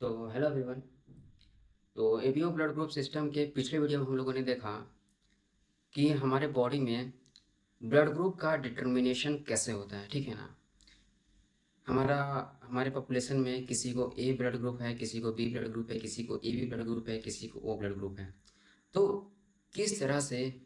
तो hello everyone. तो ABO blood group system के पिछले वीडियो में हम लोगों ने देखा कि हमारे बॉडी में ब्लड ग्रुप का डिटर्मिनेशन कैसे होता है। ठीक है ना। हमारा हमारे पॉपुलेशन में किसी को ए ब्लड ग्रुप है, किसी को बी ब्लड ग्रुप है, किसी को ए बी ब्लड ग्रुप है, किसी को ओ ब्लड ग्रुप है। तो किस तरह से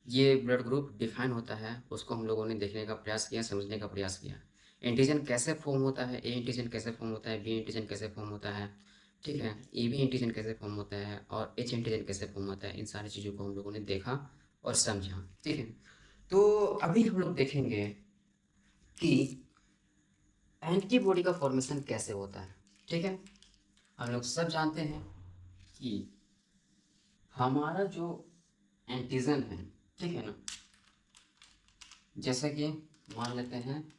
ये ब्लड ग्रुप डिफाइन होता है उसको हम लोगों ने देखने का प्रयास किया, समझने का प्रयास किया। एंटीजन कैसे फॉर्म होता है, ए एंटीजन कैसे फॉर्म होता है, बी एंटीजन कैसे फॉर्म होता है, ठीक है, ए बी एंटीजन कैसे फॉर्म होता है और एच एंटीजन कैसे फॉर्म होता है। इन सारी चीज़ों को हम लोगों ने देखा और समझा। ठीक है। तो अभी हम लोग देखेंगे कि एंटीबॉडी का फॉर्मेशन कैसे होता है। ठीक है। हम लोग सब जानते हैं कि हमारा जो एंटीजन है, ठीक है ना, जैसे कि मान लेते हैं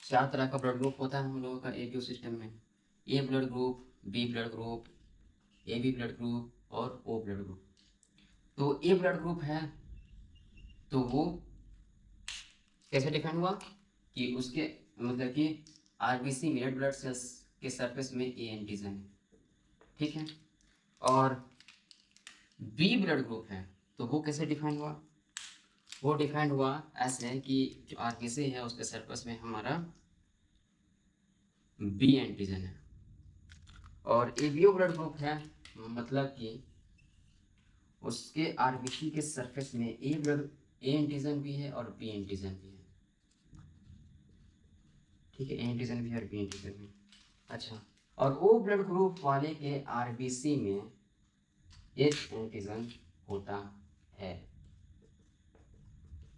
4 तरह का ब्लड ग्रुप होता है हम लोगों का एबीओ सिस्टम में। A blood group, B blood group, A B blood group और ओ ब्लड ग्रुप। तो ए ब्लड ग्रुप है तो वो कैसे डिफाइन हुआ कि उसके मतलब कि आरबीसी में रेड ब्लड सेल्स के सरफेस में ए एंटीजन है। ठीक है। और बी ब्लड ग्रुप है तो वो कैसे डिफाइन हुआ, वो डिफाइन हुआ ऐसे कि जो आरबीसी है उसके सरफेस में हमारा बी एंटीजन है। और एबीओ ब्लड ग्रुप है मतलब कि उसके आरबीसी के सरफेस में ए एंटीजन भी है और बी एंटीजन भी है। ठीक है, ए एंटीजन भी है और बी एंटीजन भी। अच्छा, और ओ ब्लड ग्रुप वाले के आरबीसी में एच एंटीजन होता है।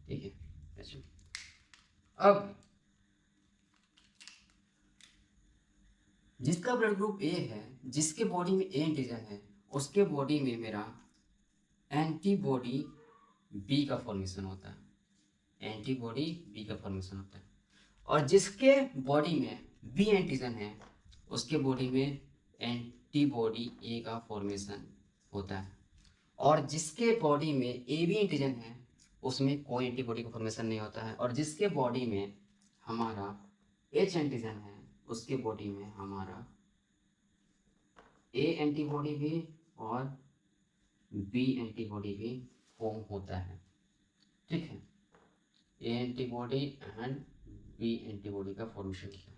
ठीक है। अच्छा, अब जिसका ब्लड ग्रुप ए है, जिसके बॉडी में ए एंटीजन है, उसके बॉडी में मेरा एंटीबॉडी बी का फॉर्मेशन होता है। एंटीबॉडी बी का फॉर्मेशन होता है। और जिसके बॉडी में बी एंटीजन है उसके बॉडी में एंटीबॉडी ए का फॉर्मेशन होता है। और जिसके बॉडी में ए बी एंटीजन है उसमें कोई एंटीबॉडी का फॉर्मेशन नहीं होता है। और जिसके बॉडी में हमारा एच एंटीजन है उसके बॉडी में हमारा ए एंटीबॉडी भी और बी एंटीबॉडी भी फॉर्म होता है। ठीक है, A antibody and B antibody का फॉर्मेशन होता है।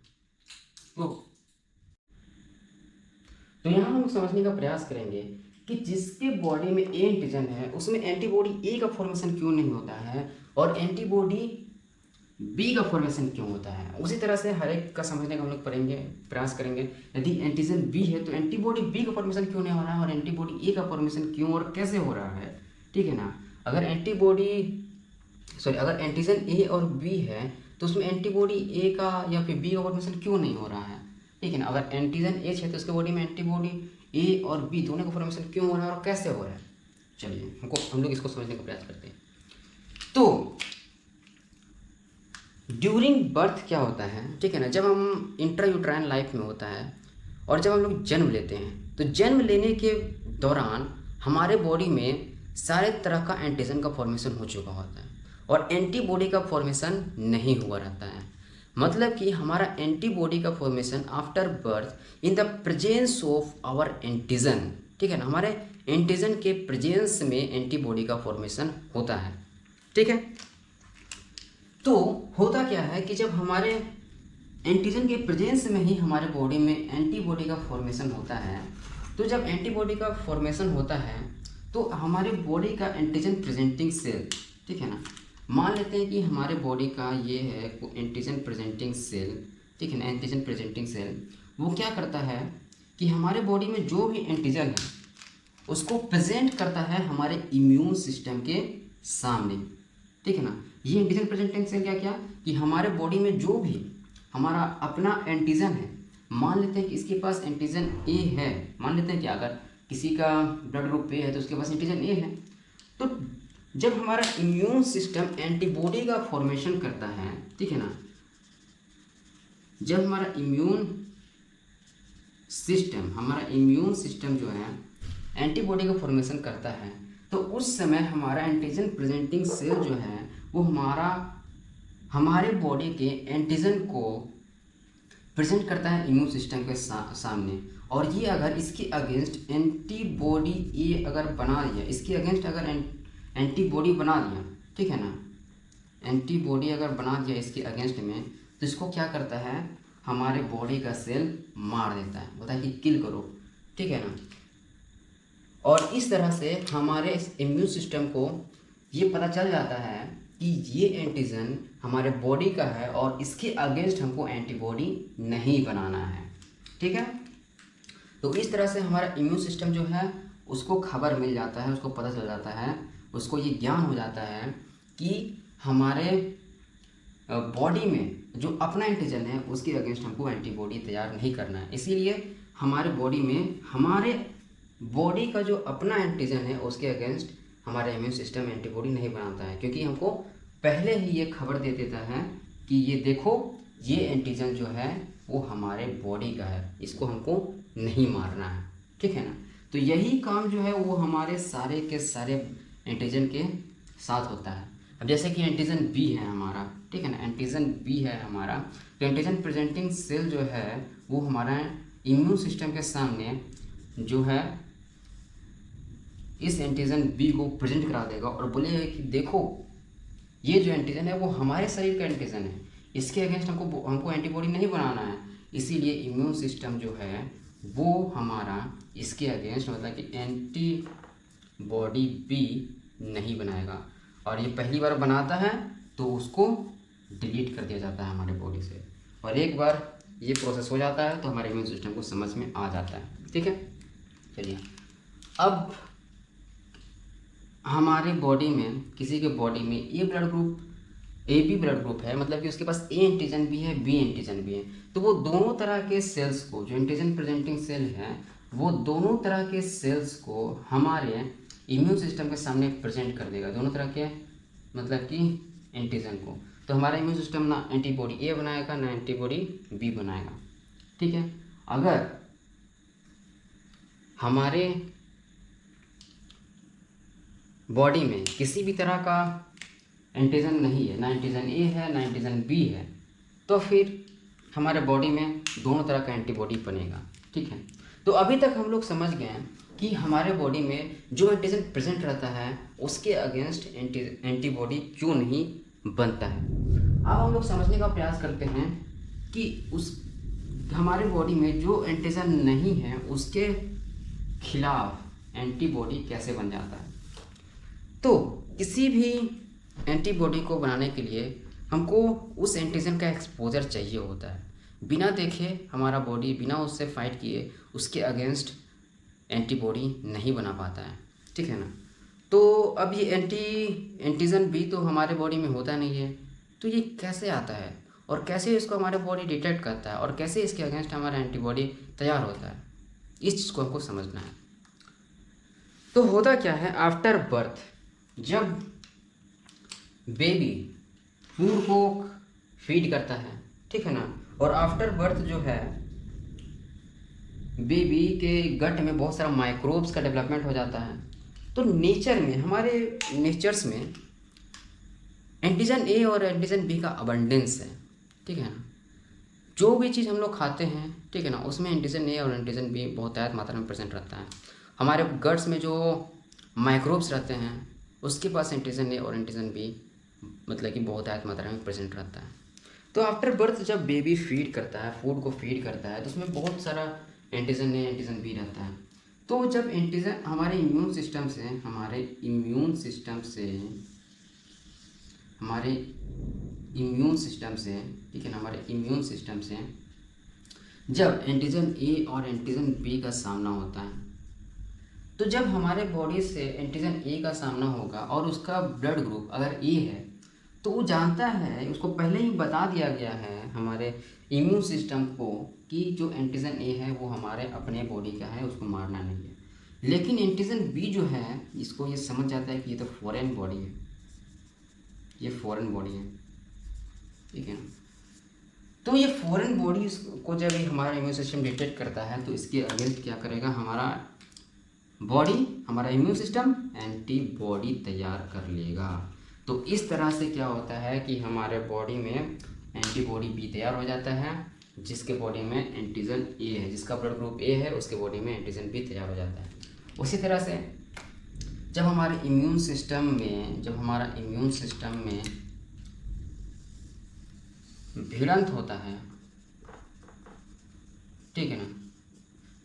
तो यहाँ हम समझने का प्रयास करेंगे कि जिसके बॉडी में ए एंटीजन है उसमें एंटीबॉडी ए का फॉर्मेशन क्यों नहीं होता है और एंटीबॉडी बी का फॉर्मेशन क्यों होता है। उसी तरह से हर एक का समझने का हम लोग पढ़ेंगे, प्रयास करेंगे। यदि एंटीजन बी है तो एंटीबॉडी बी का फॉर्मेशन क्यों नहीं हो रहा है और एंटीबॉडी ए का फॉर्मेशन क्यों और कैसे हो रहा है। ठीक है ना। अगर अगर एंटीजन ए और बी है तो उसमें एंटीबॉडी ए का या फिर बी का फॉर्मेशन क्यों नहीं हो रहा है। ठीक है ना। अगर एंटीजन एच है तो उसके बॉडी में एंटीबॉडी ए और बी दोनों का फॉर्मेशन क्यों हो रहा है और कैसे हो रहा है। चलिए हम लोग इसको समझने का प्रयास करते हैं। तो ड्यूरिंग बर्थ क्या होता है, ठीक है ना, जब हम इंट्रायूट्राइन लाइफ में होता है और जब हम लोग जन्म लेते हैं तो जन्म लेने के दौरान हमारे बॉडी में सारे तरह का एंटीजन का फॉर्मेशन हो चुका होता है और एंटीबॉडी का फॉर्मेशन नहीं हुआ रहता है। मतलब कि हमारा एंटीबॉडी का formation after birth in the presence of our antigen. ठीक है ना, हमारे एंटीजन के प्रेजेंस में एंटीबॉडी का फॉर्मेशन होता है। ठीक है। तो होता क्या है कि जब हमारे एंटीजन के प्रेजेंस में ही हमारे बॉडी में एंटीबॉडी का फॉर्मेशन होता है, तो जब एंटीबॉडी का फॉर्मेशन होता है तो हमारे बॉडी का एंटीजन प्रेजेंटिंग सेल, ठीक है ना, मान लेते हैं कि हमारे बॉडी का ये है एंटीजन प्रेजेंटिंग सेल, ठीक है ना, एंटीजन प्रेजेंटिंग सेल वो क्या करता है कि हमारे बॉडी में जो भी एंटीजन है उसको प्रेजेंट करता है हमारे इम्यून सिस्टम के सामने। ठीक है ना। ये एंटीजन प्रेजेंटिंग सेल क्या क्या कि हमारे बॉडी में जो भी हमारा अपना एंटीजन है, मान लेते हैं कि इसके पास एंटीजन ए है, मान लेते हैं कि अगर किसी का ब्लड ग्रुप ए है तो उसके पास एंटीजन ए है, तो जब हमारा इम्यून सिस्टम एंटीबॉडी का फॉर्मेशन करता है, ठीक है ना, जब हमारा इम्यून सिस्टम जो है एंटीबॉडी का फॉर्मेशन करता है तो उस समय हमारा एंटीजन प्रेजेंटिंग सेल जो है वो हमारा हमारे बॉडी के एंटीजन को प्रेजेंट करता है इम्यून सिस्टम के सामने, और ये अगर इसके अगेंस्ट एंटीबॉडी ये अगर बना दिया, इसके अगेंस्ट अगर एंटीबॉडी बना दिया, ठीक है ना, एंटीबॉडी अगर बना दिया इसके अगेंस्ट में, तो इसको क्या करता है, हमारे बॉडी का सेल मार देता है, बोलता है कि किल करो, ठीक है ना। और इस तरह से हमारे इस इम्यून सिस्टम को ये पता चल जाता है कि ये एंटीजन हमारे बॉडी का है और इसके अगेंस्ट हमको एंटीबॉडी नहीं बनाना है, ठीक है। तो इस तरह से हमारा इम्यून सिस्टम जो है उसको खबर मिल जाता है, उसको पता चल जाता है, उसको ये ज्ञान हो जाता है कि हमारे बॉडी में जो अपना एंटीजन है उसके अगेंस्ट हमको एंटीबॉडी तैयार नहीं करना है। इसीलिए हमारे बॉडी में हमारे बॉडी का जो अपना एंटीजन है उसके अगेंस्ट हमारा इम्यून सिस्टम एंटीबॉडी नहीं बनाता है, क्योंकि हमको पहले ही ये खबर दे देता है कि ये देखो ये एंटीजन जो है वो हमारे बॉडी का है, इसको हमको नहीं मारना है, ठीक है ना। तो यही काम जो है वो हमारे सारे के सारे एंटीजन के साथ होता है। अब जैसे कि एंटीजन बी है हमारा, ठीक है ना, एंटीजन बी है हमारा, तो एंटीजन प्रेजेंटिंग सेल जो है वो हमारा इम्यून सिस्टम के सामने जो है इस एंटीजन बी को प्रेजेंट करा देगा और बोलेगा कि देखो ये जो एंटीजन है वो हमारे शरीर का एंटीजन है, इसके अगेंस्ट हमको एंटीबॉडी नहीं बनाना है। इसीलिए इम्यून सिस्टम जो है वो हमारा इसके अगेंस्ट मतलब कि एंटीबॉडी बी नहीं बनाएगा, और ये पहली बार बनाता है तो उसको डिलीट कर दिया जाता है हमारे बॉडी से, और एक बार ये प्रोसेस हो जाता है तो हमारे इम्यून सिस्टम को समझ में आ जाता है, ठीक है। चलिए अब हमारे बॉडी में किसी के बॉडी में A blood group A B blood group है, मतलब कि उसके पास ए एंटीजन भी है बी एंटीजन भी है, तो वो दोनों तरह के सेल्स को, जो एंटीजन प्रेजेंटिंग सेल हैं वो दोनों तरह के सेल्स को हमारे इम्यून सिस्टम के सामने प्रेजेंट कर देगा, दोनों तरह के मतलब कि एंटीजन को। तो हमारा इम्यून सिस्टम ना एंटीबॉडी ए बनाएगा ना एंटीबॉडी बी बनाएगा, ठीक है। अगर हमारे बॉडी में किसी भी तरह का एंटीजन नहीं है, ना एंटीजन ए है ना एंटीजन बी है, तो फिर हमारे बॉडी में दोनों तरह का एंटीबॉडी बनेगा, ठीक है। तो अभी तक हम लोग समझ गए हैं कि हमारे बॉडी में जो एंटीजन प्रेजेंट रहता है उसके अगेंस्ट एंटीबॉडी क्यों नहीं बनता है। अब हम लोग समझने का प्रयास करते हैं कि उस हमारे बॉडी में जो एंटीजन नहीं है उसके खिलाफ एंटीबॉडी कैसे बन जाता है। तो किसी भी एंटीबॉडी को बनाने के लिए हमको उस एंटीजन का एक्सपोजर चाहिए होता है, बिना देखे हमारा बॉडी बिना उससे फाइट किए उसके अगेंस्ट एंटीबॉडी नहीं बना पाता है, ठीक है ना। तो अब ये एंटीजन भी तो हमारे बॉडी में होता नहीं है, तो ये कैसे आता है और कैसे इसको हमारे बॉडी डिटेक्ट करता है और कैसे इसके अगेंस्ट हमारा एंटीबॉडी तैयार होता है, इस चीज़ को हमको समझना है। तो होता क्या है, आफ्टर बर्थ जब बेबी फूड को फीड करता है, ठीक है ना, और आफ्टर बर्थ जो है बेबी के गट में बहुत सारा माइक्रोब्स का डेवलपमेंट हो जाता है। तो नेचर में, हमारे नेचर्स में एंटीजन ए और एंटीजन बी का अबंडेंस है, ठीक है ना। जो भी चीज़ हम लोग खाते हैं, ठीक है ना, उसमें एंटीजन ए और एंटीजन बी बहुतायत मात्रा में प्रेजेंट रहता है। हमारे गट्स में जो माइक्रोब्स रहते हैं उसके पास एंटीजन ए और एंटीजन बी मतलब कि बहुतायत मात्रा में प्रेजेंट रहता है। तो आफ्टर बर्थ जब बेबी फीड करता है, फूड को फीड करता है, तो उसमें बहुत सारा एंटीजन ए एंटीजन बी रहता है। तो जब एंटीजन हमारे इम्यून सिस्टम से ठीक है ना, हमारे इम्यून सिस्टम से जब एंटीजन ए और एंटीजन बी का सामना होता है, तो जब हमारे बॉडी से एंटीजन ए का सामना होगा और उसका ब्लड ग्रुप अगर ए है, तो वो जानता है, उसको पहले ही बता दिया गया है हमारे इम्यून सिस्टम को कि जो एंटीजन ए है वो हमारे अपने बॉडी का है, उसको मारना नहीं है। लेकिन एंटीजन बी जो है इसको ये समझ जाता है कि ये तो फॉरेन बॉडी है, ये फॉरेन बॉडी है, ठीक है। तो ये फॉरेन बॉडी को जब हमारा इम्यून सिस्टम डिटेक्ट करता है तो इसके अगेंस्ट क्या करेगा, हमारा इम्यून सिस्टम एंटीबॉडी तैयार कर लेगा। तो इस तरह से क्या होता है कि हमारे बॉडी में एंटीबॉडी बी तैयार हो जाता है, जिसके बॉडी में एंटीजन ए है, जिसका ब्लड ग्रुप ए है उसके बॉडी में एंटीजन बी तैयार हो जाता है। उसी तरह से जब हमारे इम्यून सिस्टम में भिड़ंत होता है, ठीक है ना,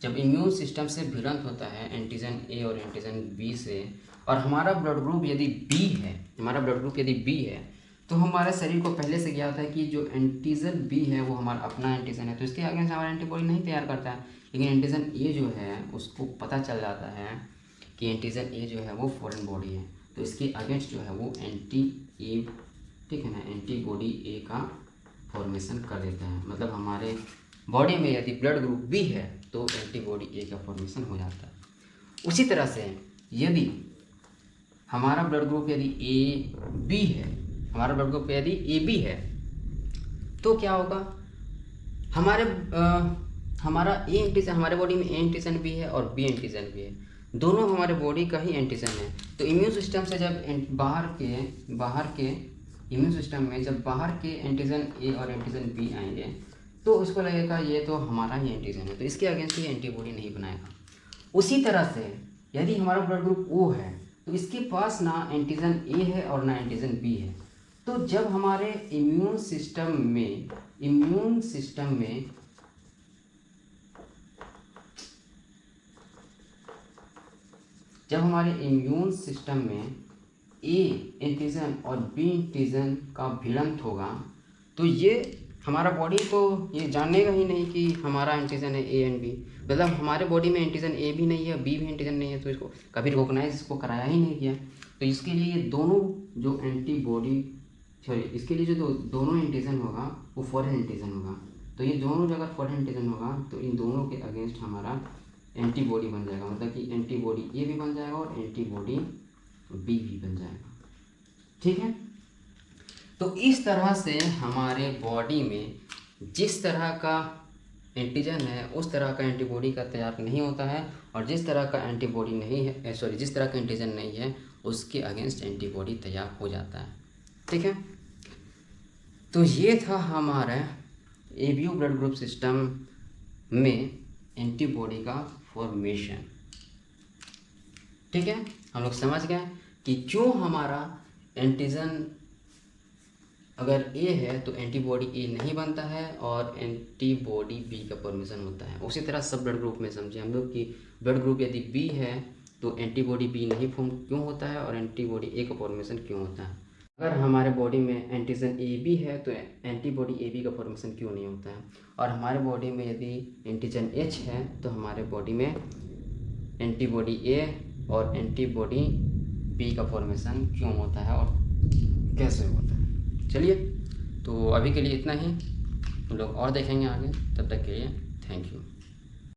जब इम्यून सिस्टम से भिड़ंत होता है एंटीजन ए और एंटीजन बी से, और हमारा ब्लड ग्रुप यदि बी है, तो हमारे शरीर को पहले से क्या होता है कि जो एंटीजन बी है वो हमारा अपना एंटीजन है, तो इसके अगेंस्ट हमारा एंटीबॉडी नहीं तैयार करता है। लेकिन एंटीजन ए जो है उसको पता चल जाता है कि एंटीजन ए जो है वो फॉरेन बॉडी है, तो इसके अगेंस्ट जो है वो एंटीबॉडी ए का फॉर्मेशन कर देता है। मतलब हमारे बॉडी में यदि ब्लड ग्रुप बी है तो एंटीबॉडी ए का फॉर्मेशन हो जाता है। उसी तरह से यदि हमारा ब्लड ग्रुप यदि ए बी है तो क्या होगा, हमारा ए एंटीजन, हमारे बॉडी में ए एंटीजन भी है और बी एंटीजन भी है, दोनों हमारे बॉडी का ही एंटीजन है। तो इम्यून सिस्टम से जब बाहर के एंटीजन ए और एंटीजन बी आएंगे तो उसको लगेगा ये तो हमारा ही एंटीजन है, तो इसके अगेंस्ट ही एंटीबॉडी नहीं बनाएगा। उसी तरह से यदि हमारा ब्लड ग्रुप ओ है तो इसके पास ना एंटीजन ए है और ना एंटीजन बी है, तो जब हमारे इम्यून सिस्टम में ए एंटीजन और बी एंटीजन का भिड़ंत होगा तो ये हमारा बॉडी को ये जानेगा ही नहीं कि हमारा एंटीजन है ए एंड बी। मतलब हमारे बॉडी में एंटीजन ए भी नहीं है, बी भी एंटीजन नहीं है, तो इसको कभी रिकॉग्नाइज इसको कराया ही नहीं गया। तो इसके लिए दोनों जो दोनों एंटीजन होगा वो फॉरेन एंटीजन होगा। तो ये दोनों जगह फॉरेन एंटीजन होगा तो इन दोनों के अगेंस्ट हमारा एंटीबॉडी बन जाएगा, मतलब कि एंटीबॉडी ए भी बन जाएगा और एंटीबॉडी बी भी बन जाएगा, ठीक है। तो इस तरह से हमारे बॉडी में जिस तरह का एंटीजन है उस तरह का एंटीबॉडी का तैयार नहीं होता है, और जिस तरह का एंटीबॉडी नहीं है जिस तरह का एंटीजन नहीं है उसके अगेंस्ट एंटीबॉडी तैयार हो जाता है, ठीक है। तो ये था हमारा एबीओ ब्लड ग्रुप सिस्टम में एंटीबॉडी का फॉर्मेशन, ठीक है। हम लोग समझ गए कि क्यों हमारा एंटीजन अगर ए है तो एंटीबॉडी ए नहीं बनता है और एंटीबॉडी बी का फॉर्मेशन होता है। उसी तरह सब ब्लड ग्रुप में समझे हम लोग कि ब्लड ग्रुप यदि बी है तो एंटीबॉडी बी नहीं फॉर्म क्यों होता है और एंटीबॉडी ए का फॉर्मेशन क्यों होता है। अगर हमारे बॉडी में एंटीजन ए बी है तो एंटीबॉडी ए बी का फॉर्मेशन क्यों नहीं होता है, और हमारे बॉडी में यदि एंटीजन एच है तो हमारे बॉडी में एंटीबॉडी ए और एंटीबॉडी बी का फॉर्मेशन क्यों होता है और कैसे होता है। चलिए, तो अभी के लिए इतना ही, हम लोग और देखेंगे आगे, तब तक के लिए थैंक यू।